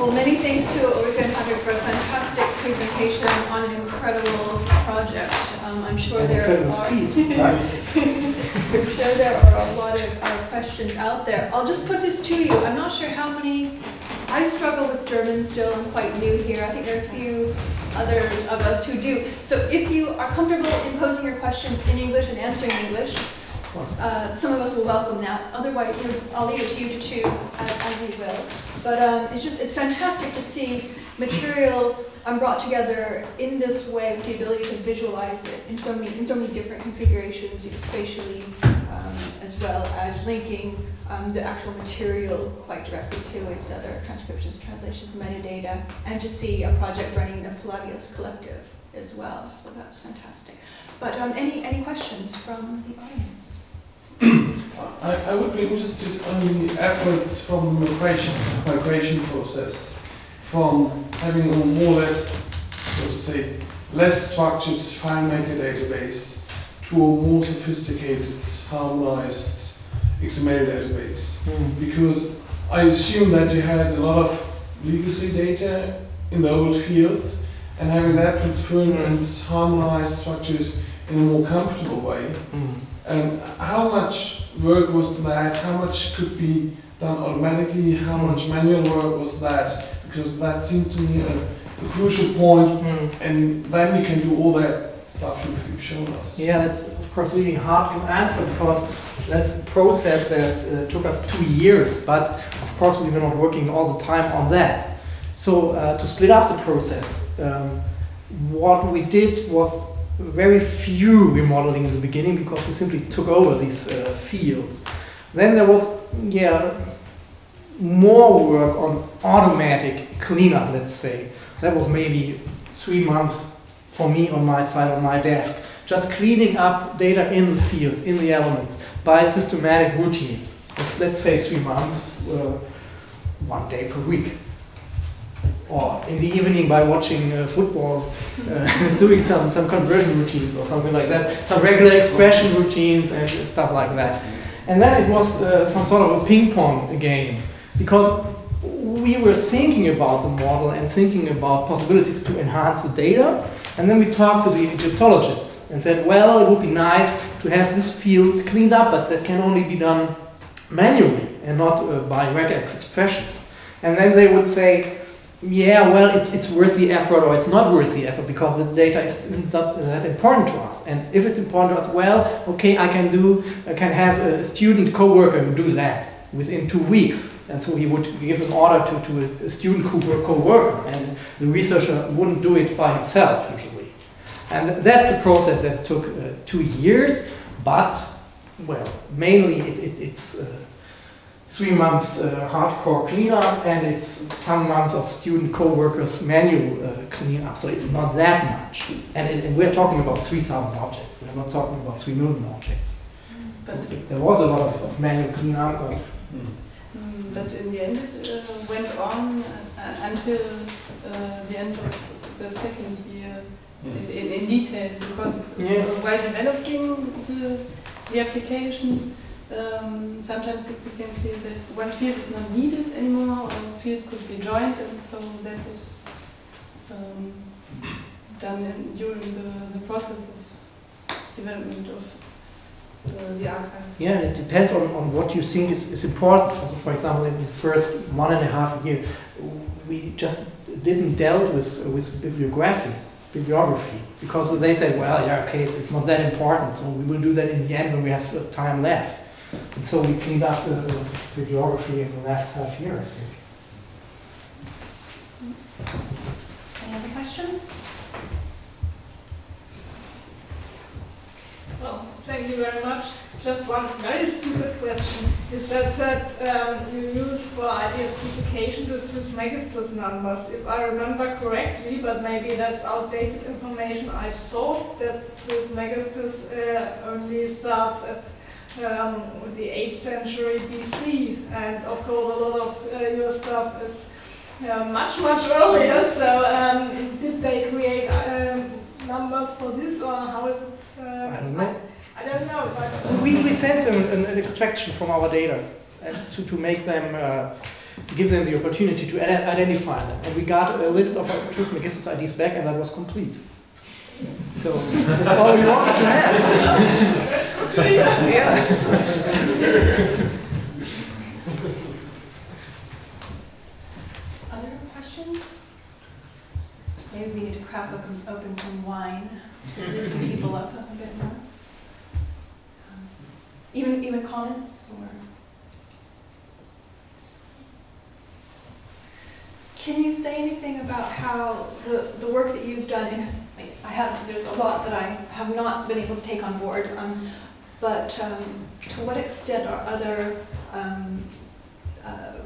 Well, many thanks to Ulrike and Henry for a fantastic presentation on an incredible project. I'm sure there are a lot of questions out there. I'll just put this to you. I'm not sure how many. I struggle with German still. I'm quite new here. I think there are a few others of us who do. So if you are comfortable in posing your questions in English and answering in English, some of us will welcome that. Otherwise, I'll leave it to you to choose as you will. But it's fantastic to see material brought together in this way with the ability to visualize it in so many different configurations, spatially, as well as linking the actual material quite directly to its other transcriptions, translations, metadata, and to see a project running the Pelagios Collective as well. So that's fantastic. But any questions from the audience? I would be interested in the efforts from the migration process, from having a more or less, so to say, less structured FileMaker database to a more sophisticated, harmonized XML database. Because I assume that you had a lot of legacy data in the old fields, and having that transferred and harmonized, structured in a more comfortable way. How much work was that? How much could be done automatically? How much manual work was that? Because that seemed to me a crucial point, and then you can do all that stuff you've shown us. Yeah, that's of course really hard to answer because that's a process that took us 2 years, but of course we were not working all the time on that. So to split up the process, what we did was very few remodeling in the beginning because we simply took over these fields. Then there was more work on automatic cleanup, let's say. That was maybe 3 months for me on my side, on my desk. Just cleaning up data in the fields, in the elements, by systematic routines. Let's say 3 months, 1 day per week. Or in the evening by watching football, doing some conversion routines or something like that. Some regular expression routines and stuff like that. And then it was some sort of a ping pong game. Because we were thinking about the model and thinking about possibilities to enhance the data. And then we talked to the Egyptologists and said, well, it would be nice to have this field cleaned up, but that can only be done manually and not by regex expressions. And then they would say, yeah, well, it's worth the effort or it's not worth the effort because the data isn't that important to us. And if it's important to us, well, okay, I can have a student co-worker who do that within 2 weeks. And so he would give an order to a student co-worker, and the researcher wouldn't do it by himself usually. And that's a process that took 2 years, but, well, mainly it's 3 months hardcore cleanup, and it's some months of student co-workers manual cleanup, so it's not that much. And we're talking about 3,000 objects, we're not talking about 3 million objects. So there was a lot of manual cleanup. But in the end it went on until the end of the second year in detail, because while developing the application, sometimes it became clear that one field is not needed anymore, or fields could be joined, and so that was done during the process of development of the archive. Yeah, it depends on what you think is important. For example, in the first 1.5 years, we just didn't dealt with bibliography, because they said, well, yeah, okay, it's not that important, so we will do that in the end when we have time left. And so we cleaned up the bibliography in the last half year, I think. Any other questions? Well, thank you very much. Just one very stupid question. You said that you use for identification these Megistus numbers. If I remember correctly, but maybe that's outdated information, I thought that this Megistus only starts at the 8th century BC, and of course a lot of your stuff is much earlier. So did they create numbers for this, or how is it? I don't know. I don't know, but we sent them an extraction from our data to make them to give them the opportunity to identify them. And we got a list of Trismegistus IDs back, and that was complete. So that's all we wanted to have. Yeah. Other questions? Maybe we need to crack open some wine, lift some people up a bit more. Even comments or? Can you say anything about how the work that you've done in there's a lot that I have not been able to take on board, but to what extent are other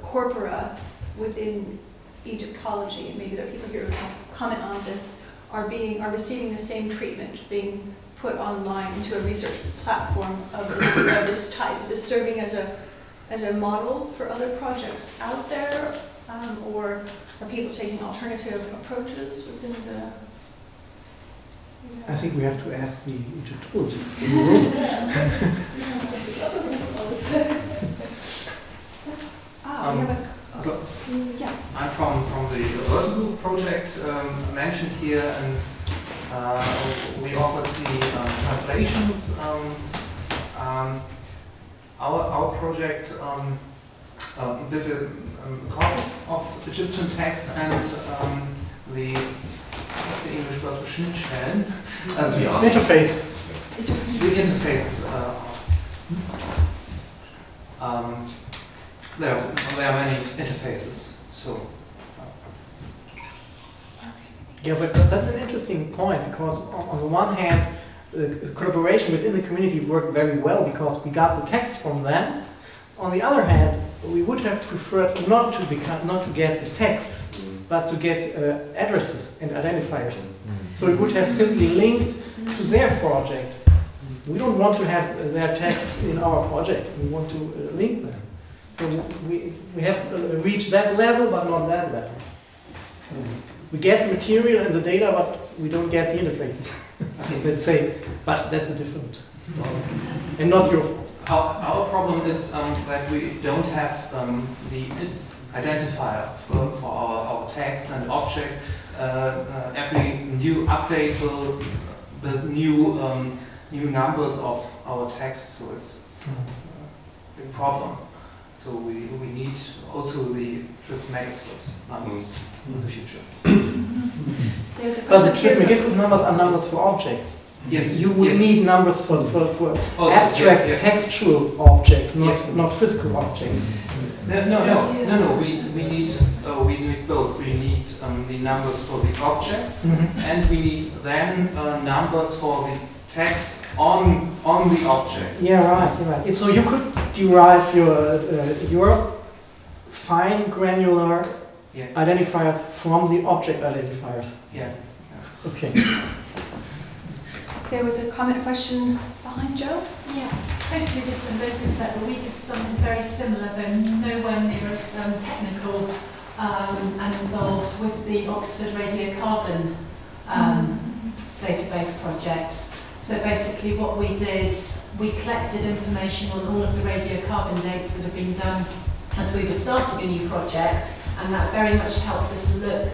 corpora within Egyptology, and maybe there are people here who can comment on this, are receiving the same treatment, being put online into a research platform of this type? Is this serving as a model for other projects out there, or are people taking alternative approaches within the? I think we have to ask the Egyptologists in the room. Yeah. I'm from the Vertical project mentioned here, and we offered the translations. Our project did a corpus of Egyptian texts and what's the English word for Schnittstellen? Interface. The interfaces. There are many interfaces. So. Yeah, but that's an interesting point, because on the one hand, the collaboration within the community worked very well because we got the text from them. On the other hand, we would have preferred not to get the texts, but to get addresses and identifiers. So we would have simply linked to their project. We don't want to have their text in our project. We want to link them. So we have reached that level, but not that level. We get the material and the data, but we don't get the interfaces. Let's say, but that's a different story, and not your fault. Our problem is that we don't have the identifier for our text and object. Every new update will build new numbers of our text, so it's a big problem. So we need also the Trismegistus numbers in the future. But the Trismegistus numbers are numbers for objects. Yes, you would need numbers for abstract textual objects, not physical objects. No. We need both. We need the numbers for the objects, and we need then numbers for the text on the objects. Yeah, right. So you could derive your fine granular identifiers from the object identifiers. Yeah. Okay. There was a comment, question behind Joe. Yeah, totally different data set, but we did something very similar, though nowhere near as technical and involved with the Oxford radiocarbon database project. So basically what we did, we collected information on all of the radiocarbon dates that have been done as we were starting a new project, and that very much helped us look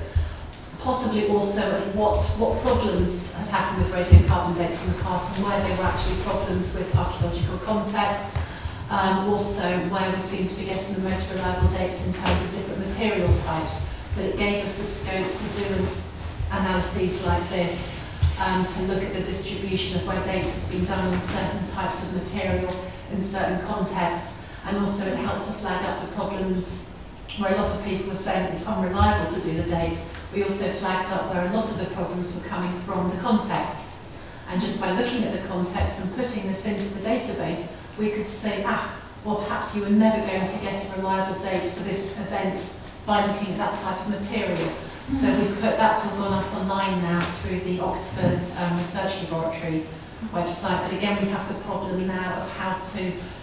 possibly also at what problems had happened with radiocarbon dates in the past and where they were actually problems with archaeological contexts, also where we seem to be getting the most reliable dates in terms of different material types. But it gave us the scope to do analyses like this, to look at the distribution of where dates has been done on certain types of material in certain contexts, and also it helped to flag up the problems where a lot of people were saying it's unreliable to do the dates. We also flagged up where a lot of the problems were coming from the context. And just by looking at the context and putting this into the database, we could say, well, perhaps you were never going to get a reliable date for this event by looking at that type of material. So we've that's all gone up online now through the Oxford Research Laboratory website. But again, we have the problem now of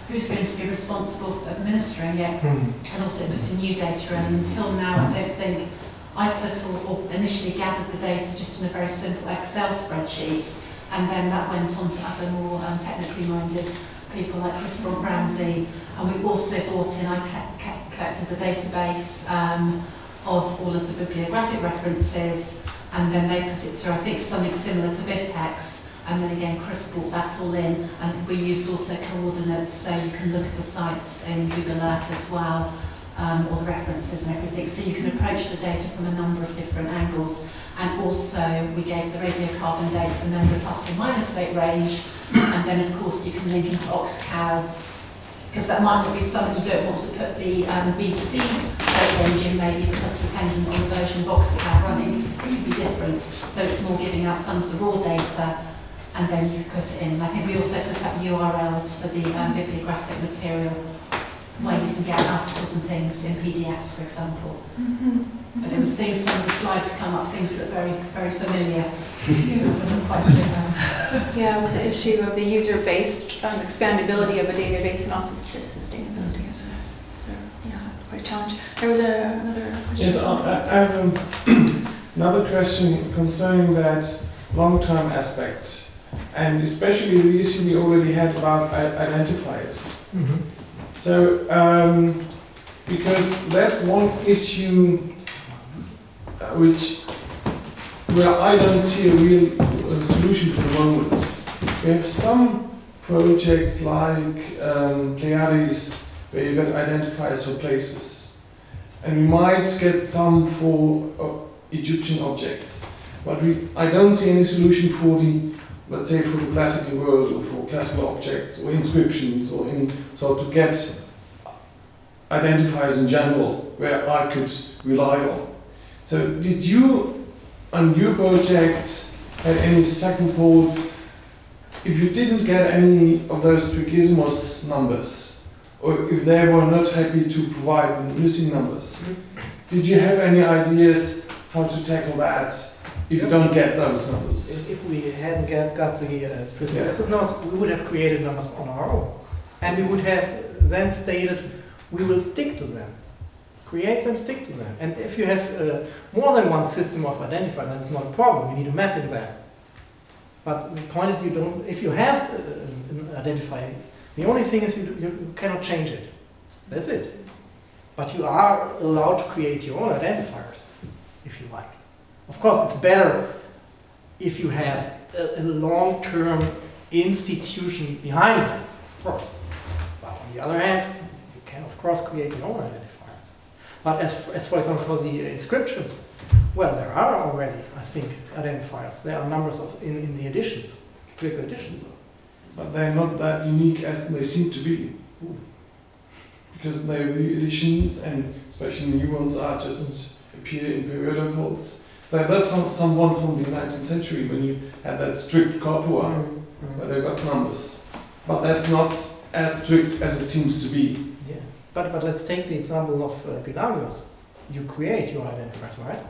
who's going to be responsible for administering it, and also putting new data in. Until now, I don't think I put or initially gathered the data just in a very simple Excel spreadsheet, and then that went on to other more technically minded people like Chris Ramsey, and we also brought in, I collected the database of all of the bibliographic references, and then they put it through, I think, something similar to BibTeX, and then again Chris brought that all in, and we used also coordinates, so you can look at the sites in Google Earth as well, all the references and everything, so you can approach the data from a number of different angles. And also we gave the radiocarbon dates and then the plus or minus date range, and then of course you can link into OxCal, because that might not be something you don't want to put the BC date range in, maybe, because depending on the version of OxCal running, it could be different. So it's more giving out some of the raw data, and then you put it in. I think we also put up URLs for the bibliographic material, where you can get articles and things in PDFs, for example. But I was seeing some of the slides come up, things look very, very familiar. Quite similar. Yeah, with the issue of the user-based expandability of a database and also sustainability is quite a challenge. There was another question. Yes, I have another question concerning that long-term aspect, and especially the issue we already had about identifiers. So, because that's one issue where I don't see a real solution for the moment. We have some projects like Pleiades, where you get identifiers for places, and we might get some for Egyptian objects, but I don't see any solution for the, let's say, for the classical world, or for classical objects or inscriptions or any sort, to get identifiers in general where I could rely on. So did you, on your project, have any second thoughts if you didn't get any of those trigismos numbers, or if they were not happy to provide the missing numbers? Did you have any ideas how to tackle that if you don't get those numbers? If we hadn't got the trigismos numbers, we would have created numbers on our own, and we would have then stated we will stick to them. Create them, stick to them. And if you have more than one system of identifiers, then it's not a problem. You need a map in there. But the point is, if you have an identifier, the only thing is you cannot change it. That's it. But you are allowed to create your own identifiers, if you like. Of course, it's better if you have a long-term institution behind it, of course. But on the other hand, you can, of course, create your own identifiers. But as for example, for the inscriptions, well, there are already, I think, identifiers. There are numbers in the editions, critical editions. But they're not that unique as they seem to be. Because they're re-editions, and especially new ones doesn't appear in periodicals. There's some ones from the 19th century when you had that strict corpora, where they got numbers. But that's not as strict as it seems to be. Yeah. But let's take the example of Pelagius. You create your identifiers, right?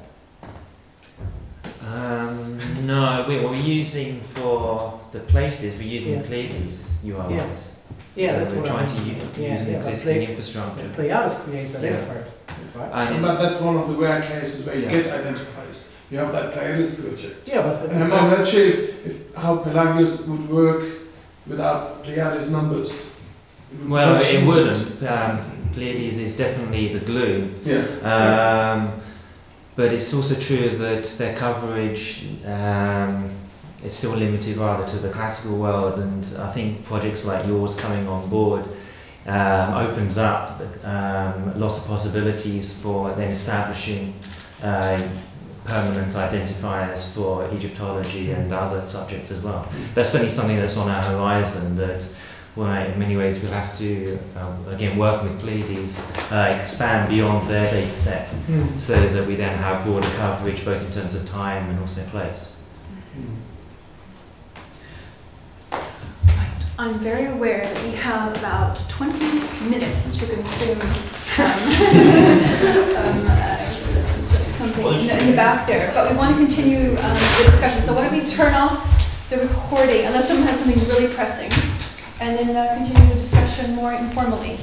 No, we're using for the places, we're using Pleiades URLs. Yeah, so that's we're what trying to use an existing infrastructure. Pleiades creates identifiers, right? But that's one of the rare cases where you get identifiers. You have that Pleiades project. Yeah, but and I'm not sure if how Pelagius would work without Pleiades numbers. Well, it wouldn't. Pleiades is definitely the glue. Yeah. But it's also true that their coverage is still limited rather to the classical world, and I think projects like yours coming on board opens up lots of possibilities for then establishing permanent identifiers for Egyptology and other subjects as well. That's certainly something that's on our horizon that in many ways we'll have to, again, work with Pleiades, expand beyond their data set so that we then have broader coverage both in terms of time and also place. I'm very aware that we have about 20 minutes to consume something in the back there, but we want to continue the discussion. So why don't we turn off the recording, unless someone has something really pressing, and then continue the discussion more informally.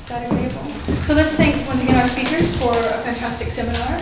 Is that agreeable? So let's thank once again our speakers for a fantastic seminar.